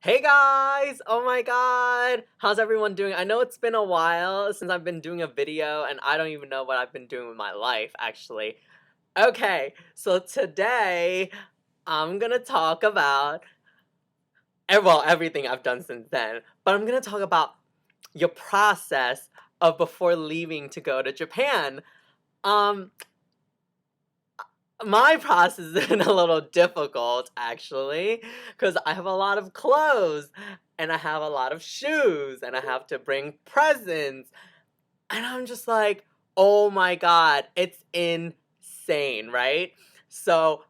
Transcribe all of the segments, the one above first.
Hey guys! Oh my god! How's everyone doing? I know it's been a while since I've been doing a video and I don't even know what I've been doing with my life, actually. Okay, so today I'm gonna talk about, well, everything I've done since then, but I'm gonna talk about your process of before leaving to go to Japan. Um, my process has been a little difficult, actually, because I have a lot of clothes, and I have a lot of shoes, and I have to bring presents, and I'm just like, oh my god, it's insane, right? So,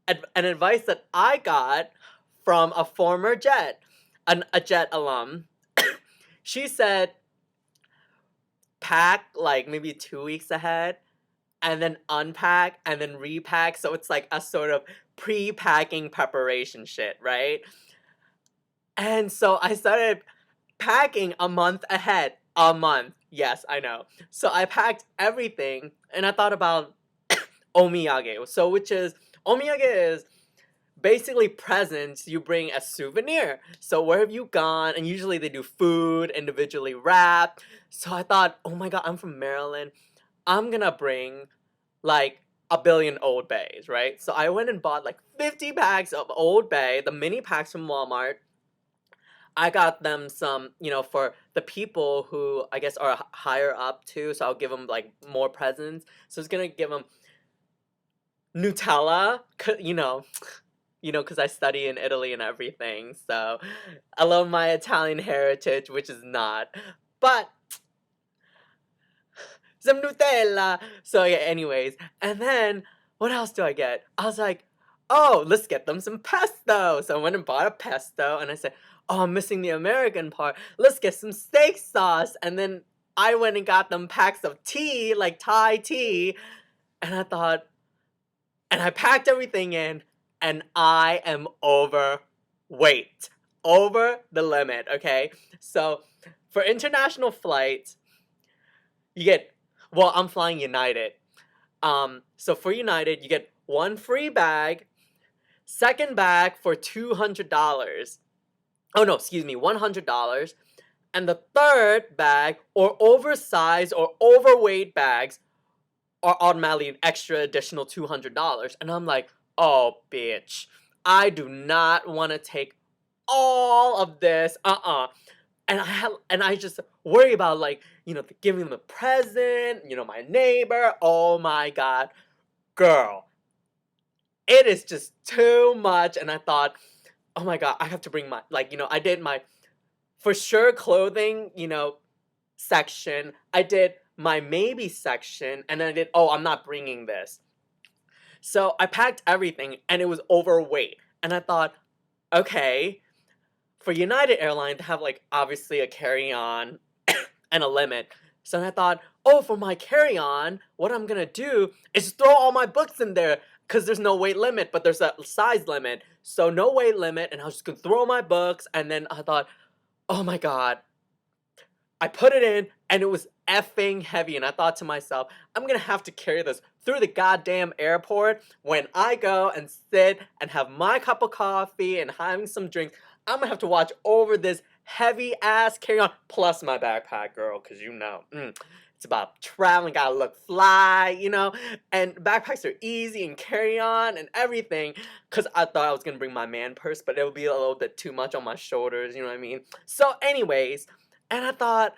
an advice that I got from a former a jet alum, she said, pack like maybe 2 weeks ahead and then unpack and then repack. So it's like a sort of pre-packing preparation shit, right? And so I started packing a month ahead. A month. Yes, I know. So I packed everything and I thought about omiyage. So omiyage is basically presents you bring as souvenir. So where have you gone? And usually they do food individually wrapped. So I thought, oh my god, I'm from Maryland. I'm gonna bring like a billion Old Bays, right? So I went and bought like 50 packs of Old Bay, the mini packs from Walmart. I got them some, for the people who I guess are higher up too. So I'll give them like more presents. So it's gonna give them Nutella, because I study in Italy and everything. So I love my Italian heritage, which is not. But some Nutella. So yeah, anyways. And then what else do I get? I was like, oh, let's get them some pesto. So I went and bought a pesto and I said, oh, I'm missing the American part. Let's get some steak sauce. And then I went and got them packs of tea, like Thai tea. And I thought, and I packed everything in and I am overweight. Over the limit, okay? So for international flights, you get, well, I'm flying United. So for United, you get one free bag, second bag for $200. Oh no, excuse me, $100. And the third bag, or oversized or overweight bags, are automatically an extra additional $200. And I'm like, oh, bitch. I do not want to take all of this. And I just worry about like, giving them a present, my neighbor. Oh my god. Girl. It is just too much. And I thought, oh my god, I have to bring my I did my for sure clothing, section. I did my maybe section and then I did, oh, I'm not bringing this. So I packed everything and it was overweight. And I thought, okay, for United Airlines to have like obviously a carry-on and a limit. So I thought, oh, for my carry-on, what I'm gonna do is throw all my books in there because there's no weight limit, but there's a size limit. So no weight limit, and I was just gonna throw my books, and then I thought, oh my god. I put it in, and it was effing heavy, and I thought to myself, I'm gonna have to carry this through the goddamn airport when I go and sit and have my cup of coffee and having some drinks. I'm gonna have to watch over this heavy ass carry on plus my backpack, girl, because it's about traveling, gotta look fly, and backpacks are easy and carry on and everything because I thought I was gonna bring my man purse, but it would be a little bit too much on my shoulders, you know what I mean? So, anyways, and I thought,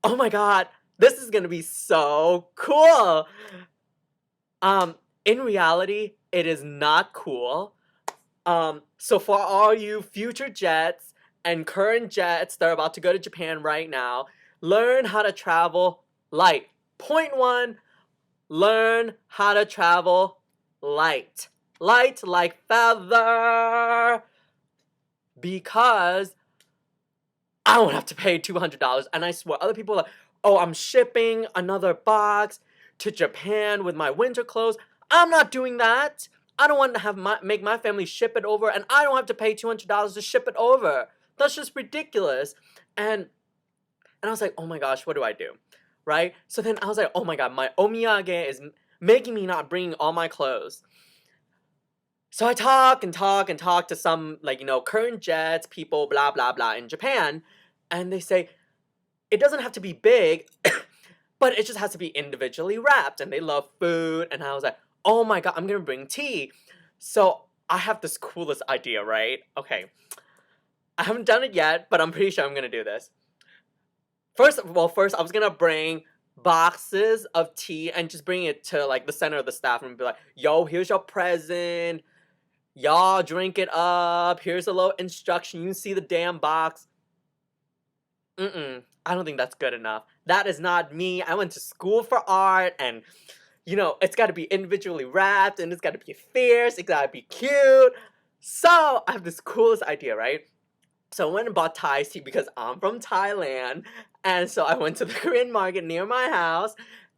oh my god, this is gonna be so cool. In reality, it is not cool. So for all you future jets and current jets that are about to go to Japan right now, learn how to travel light. Point one, learn how to travel light. Light like feather. Because I don't have to pay $200. And I swear, other people are like, oh, I'm shipping another box to Japan with my winter clothes. I'm not doing that. I don't want to make my family ship it over, and I don't have to pay $200 to ship it over. That's just ridiculous. And I was like, oh my gosh, what do I do? Right? So then I was like, oh my god, my omiyage is making me not bring all my clothes. So I talk and talk and talk to some, like, current jets, people, blah, blah, blah, in Japan. And they say, it doesn't have to be big, but it just has to be individually wrapped. And they love food. And I was like, oh my God, I'm going to bring tea. So I have this coolest idea, right? Okay. I haven't done it yet, but I'm pretty sure I'm going to do this. First, I was going to bring boxes of tea and just bring it to, like, the center of the staff and be like, yo, here's your present. Y'all drink it up. Here's a little instruction. You can see the damn box. I don't think that's good enough. That is not me. I went to school for art, and it's got to be individually wrapped, and it's got to be fierce. It got to be cute. So I have this coolest idea, right? So I went and bought Thai tea because I'm from Thailand, and so I went to the Korean market near my house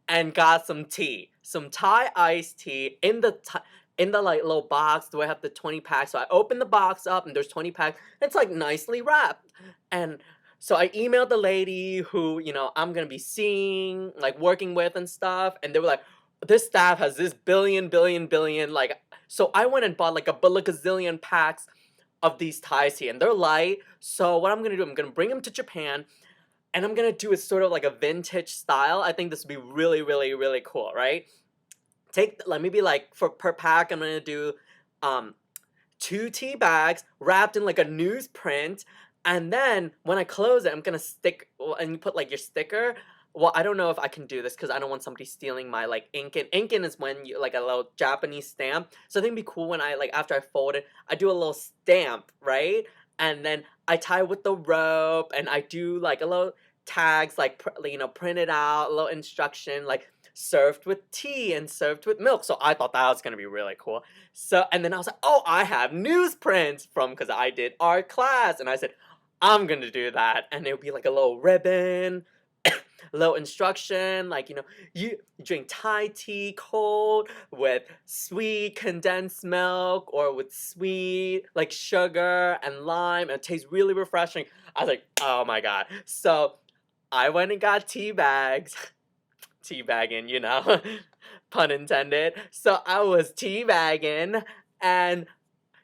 and got some tea, some Thai iced tea in the like little box. Do I have the 20 pack? So I opened the box up, and there's 20 packs. It's like nicely wrapped, and so I emailed the lady who I'm gonna be seeing, like working with and stuff, and they were like, "This staff has this billion like." So I went and bought like a gazillion packs of these Thai tea, and they're light. So what I'm gonna do, I'm gonna bring them to Japan, and I'm gonna do it sort of like a vintage style. I think this would be really, really, really cool, right? Like maybe like for per pack, I'm gonna do um 2 tea bags wrapped in like a newsprint, and then when I close it, I'm gonna stick and you put like your sticker. Well, I don't know if I can do this because I don't want somebody stealing my like inkin. Inkin is when you like a little Japanese stamp. So I think it'd be cool when I like after I fold it, I do a little stamp, right? And then I tie with the rope, and I do like a little tags, like printed out, a little instruction, like served with tea and served with milk. So I thought that was gonna be really cool. So and then I was like, oh, I have newsprints from because I did art class, and I said, I'm gonna do that, and it would be like a little ribbon, a little instruction, like you drink Thai tea cold with sweet condensed milk or with sweet like sugar and lime, and it tastes really refreshing. I was like, oh my God. So I went and got tea bags. Teabagging, pun intended. So I was teabagging, and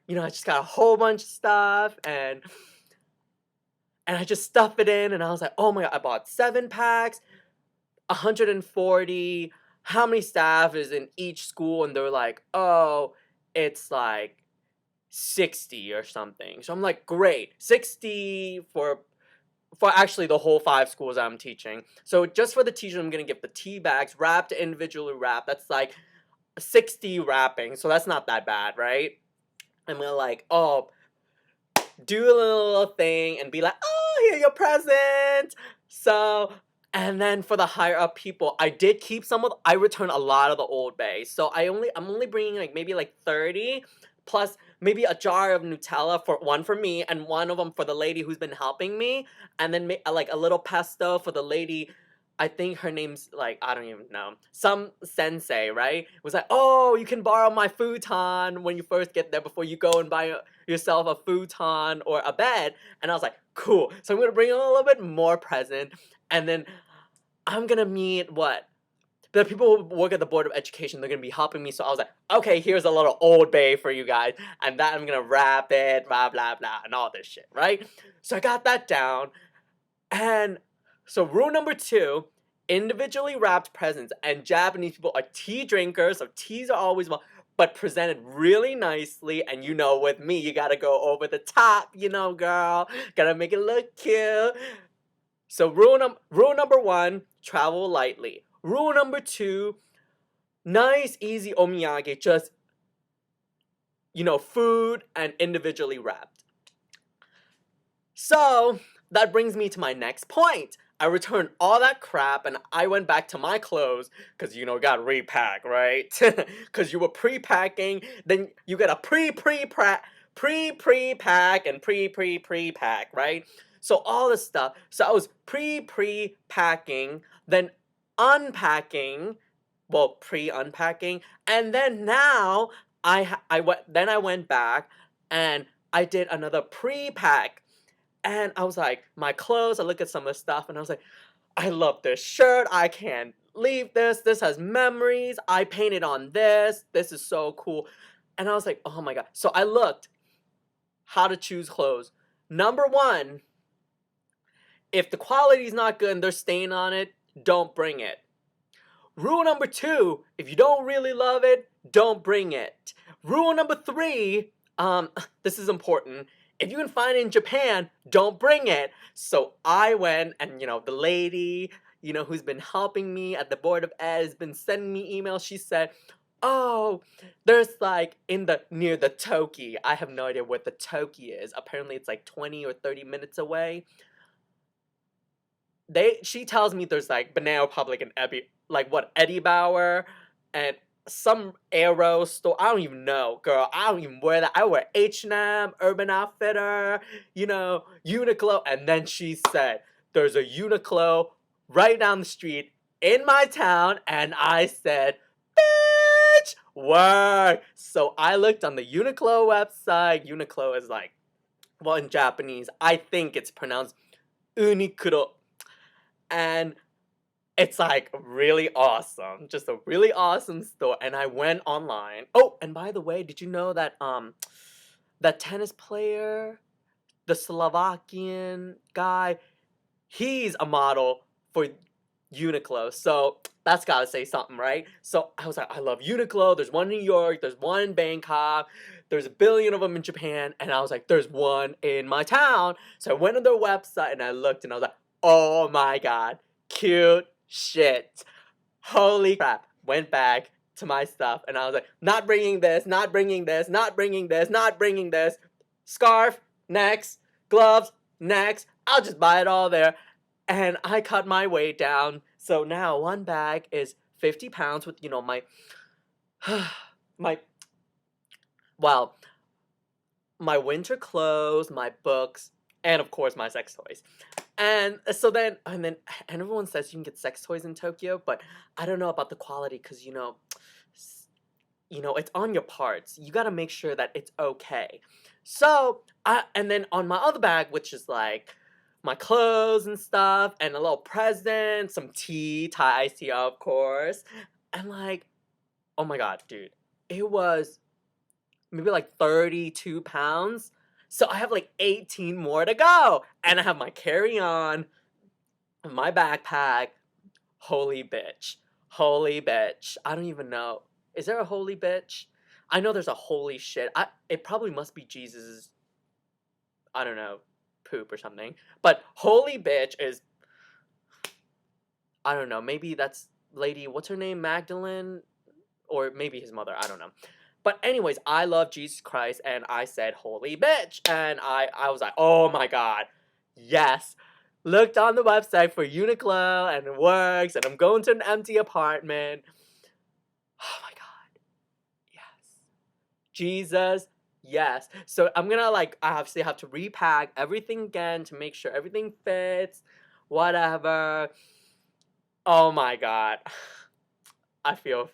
I just got a whole bunch of stuff, and I just stuffed it in, and I was like, oh my God, I bought 7 packs, 140. How many staff is in each school? And they're like, oh, it's like 60 or something. So I'm like, great, 60 for actually the whole 5 schools I'm teaching. So just for the teachers, I'm gonna give the tea bags wrapped, individually wrapped. That's like 60 wrapping, so that's not that bad, right? I'm gonna like, oh, do a little thing and be like, oh, here your present. So, and then for the higher up people, I did keep some of. I returned a lot of the old bay, so I'm only bringing like maybe like 30, plus maybe a jar of Nutella for one for me and one of them for the lady who's been helping me, and then like a little pesto for the lady. I think her name's like, I don't even know, some sensei, right? Was like, oh, you can borrow my futon when you first get there before you go and buy yourself a futon or a bed. And I was like, cool. So I'm gonna bring a little bit more present, and then I'm gonna meet what? The people who work at the Board of Education, they're gonna be helping me. So I was like, okay, here's a little old bay for you guys, and that I'm gonna wrap it, blah blah blah, and all this shit, right? So I got that down, and so rule number 2, individually wrapped presents. And Japanese people are tea drinkers, so teas are always well, but presented really nicely. And with me, you gotta go over the top, girl. Gotta make it look cute. So rule number 1, travel lightly. Rule number 2, nice, easy omiyage, just, food and individually wrapped. So that brings me to my next point. I returned all that crap and I went back to my clothes because, got repack, right? Because you were pre-packing, then you got a pre-pack and pre-pack, right? So all this stuff. So I was pre-packing, then unpacking, well, pre-unpacking, and then now I went back and I did another pre-pack. And I was like, my clothes, I look at some of the stuff, and I was like, I love this shirt. I can't leave this. This has memories. I painted on this. This is so cool. And I was like, oh my god. So I looked how to choose clothes. Number one, if the quality's not good and there's stain on it, don't bring it. Rule number two, if you don't really love it, don't bring it. Rule number three, this is important. If you can find it in Japan, don't bring it. So I went and, the lady, who's been helping me at the board of ed has been sending me emails. She said, oh, there's like near the Toki. I have no idea what the Toki is. Apparently it's like 20 or 30 minutes away. She tells me there's like Banana Republic and Eddie Bauer and some Aero store. I don't even know, girl. I don't even wear that. I wear H&M, Urban Outfitter, Uniqlo. And then she said, there's a Uniqlo right down the street in my town. And I said, bitch, word. So I looked on the Uniqlo website. Uniqlo is like, well, in Japanese, I think it's pronounced Uniqlo. And it's like really awesome. Just a really awesome store. And I went online. Oh, and by the way, did you know that that tennis player, the Slovakian guy, he's a model for Uniqlo. So that's gotta say something, right? So I was like, I love Uniqlo. There's one in New York, there's one in Bangkok, there's a billion of them in Japan, and I was like, there's one in my town. So I went on their website and I looked and I was like, oh my god, cute shit. Holy crap. Went back to my stuff and I was like, not bringing this, not bringing this, not bringing this, not bringing this. Scarf, next. Gloves, next. I'll just buy it all there. And I cut my weight down. So now one bag is 50 pounds with, my, my winter clothes, my books, and of course my sex toys. And then everyone says you can get sex toys in Tokyo, but I don't know about the quality because, it's on your parts. You got to make sure that it's okay. So, and then on my other bag, which is like my clothes and stuff, and a little present, some tea, Thai iced tea, of course. And like, oh my god, dude. It was maybe like 32 pounds. So I have like 18 more to go. And I have my carry-on, my backpack. Holy bitch. Holy bitch. I don't even know. Is there a holy bitch? I know there's a holy shit. It probably must be Jesus's, I don't know, poop or something. But holy bitch is, I don't know, maybe that's lady, what's her name? Magdalene? Or maybe his mother, I don't know. But anyways, I love Jesus Christ, and I said, holy bitch. And I was like, oh my god, yes. Looked on the website for Uniqlo, and it works, and I'm going to an empty apartment. Oh my god, yes. Jesus, yes. So I'm gonna, I obviously have to repack everything again to make sure everything fits, whatever. Oh my god. I feel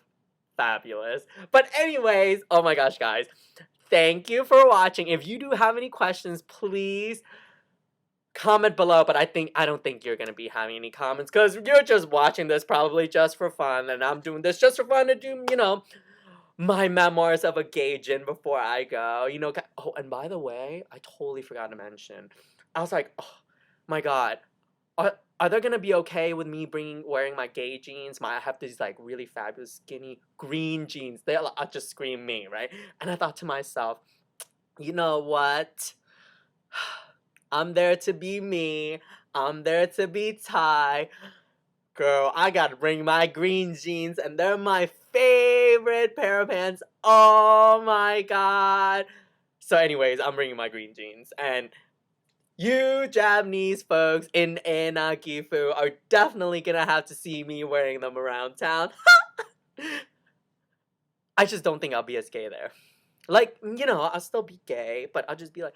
fabulous. But anyways, oh my gosh, guys. Thank you for watching. If you do have any questions, please comment below. But I don't think you're gonna be having any comments because you're just watching this probably just for fun. And I'm doing this just for fun to do, my memoirs of a Gayjin before I go. Oh, and by the way, I totally forgot to mention. I was like, oh my god. Are they gonna be okay with me wearing my gay jeans? I have these really fabulous skinny green jeans. They'll just scream me, right? And I thought to myself, you know what? I'm there to be me. I'm there to be Thai. Girl, I gotta bring my green jeans, and they're my favorite pair of pants. Oh my god. So anyways, I'm bringing my green jeans, and you Japanese folks in Gifu are definitely gonna have to see me wearing them around town. I just don't think I'll be as gay there. I'll still be gay, but I'll just be like,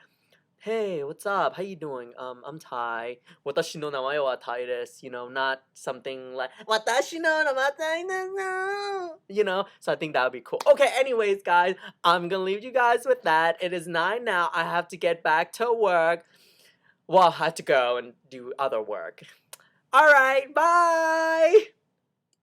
hey, what's up? How you doing? I'm Thai. Watashi no namae wa Thai desu. Not something like watashi no namae desu. So I think that would be cool. Okay, anyways, guys, I'm gonna leave you guys with that. It is 9 now. I have to get back to work. Well, I have to go and do other work. Alright, bye!